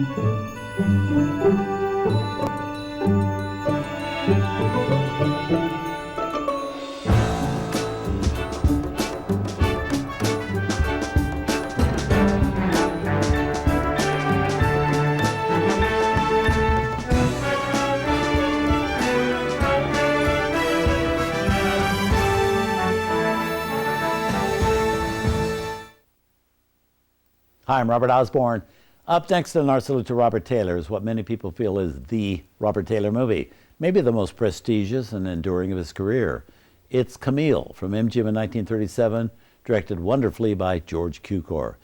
Hi, I'm Robert Osborne. Up next in our salute to Robert Taylor is what many people feel is the Robert Taylor movie, maybe the most prestigious and enduring of his career. It's Camille from MGM in 1937, directed wonderfully by George Cukor.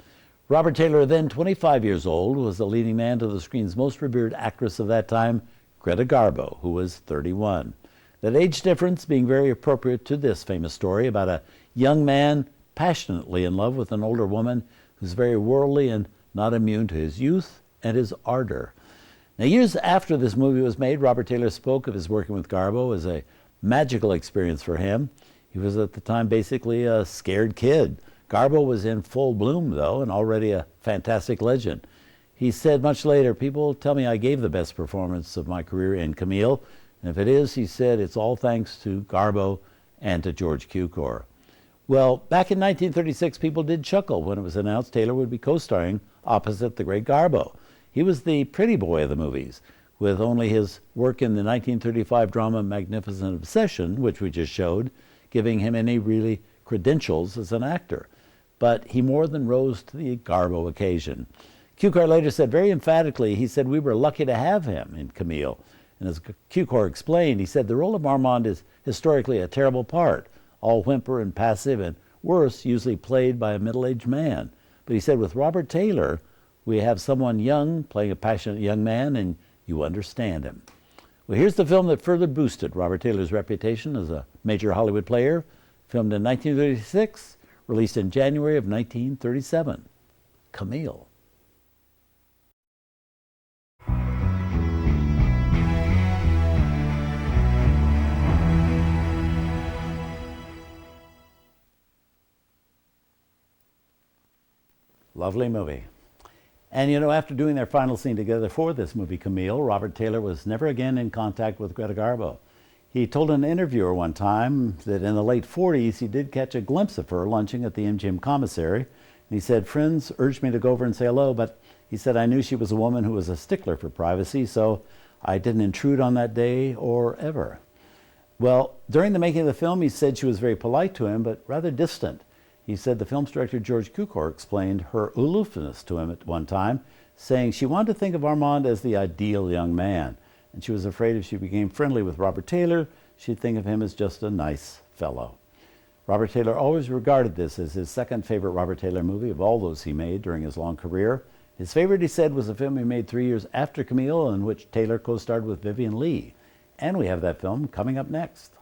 Robert Taylor, then 25 years old, was the leading man to the screen's most revered actress of that time, Greta Garbo, who was 31. That age difference being very appropriate to this famous story about a young man passionately in love with an older woman who's very worldly and not immune to his youth and his ardor. Now, years after this movie was made, Robert Taylor spoke of his working with Garbo as a magical experience for him. He was at the time basically a scared kid. Garbo was in full bloom, though, and already a fantastic legend. He said much later, "People tell me I gave the best performance of my career in Camille, and if it is," he said, "it's all thanks to Garbo and to George Cukor." Well, back in 1936, people did chuckle when it was announced Taylor would be co-starring opposite the great Garbo. He was the pretty boy of the movies, with only his work in the 1935 drama Magnificent Obsession, which we just showed, giving him any really credentials as an actor. But he more than rose to the Garbo occasion. Cukor later said very emphatically, he said, "We were lucky to have him in Camille." And as Cukor explained, he said, "The role of Armand is historically a terrible part, all whimper and passive, and worse, usually played by a middle-aged man. But," he said, "with Robert Taylor, we have someone young playing a passionate young man, and you understand him." Well, here's the film that further boosted Robert Taylor's reputation as a major Hollywood player, filmed in 1936, released in January of 1937, Camille. Lovely movie. And you know, after doing their final scene together for this movie, Camille, Robert Taylor was never again in contact with Greta Garbo. He told an interviewer one time that in the late 40s, he did catch a glimpse of her lunching at the MGM commissary. And he said, "Friends urged me to go over and say hello, but," he said, "I knew she was a woman who was a stickler for privacy, so I didn't intrude on that day or ever." Well, during the making of the film, he said she was very polite to him, but rather distant. He said the film's director, George Cukor, explained her aloofness to him at one time, saying she wanted to think of Armand as the ideal young man, and she was afraid if she became friendly with Robert Taylor, she'd think of him as just a nice fellow. Robert Taylor always regarded this as his second favorite Robert Taylor movie of all those he made during his long career. His favorite, he said, was a film he made 3 years after Camille, in which Taylor co-starred with Vivien Leigh. And we have that film coming up next.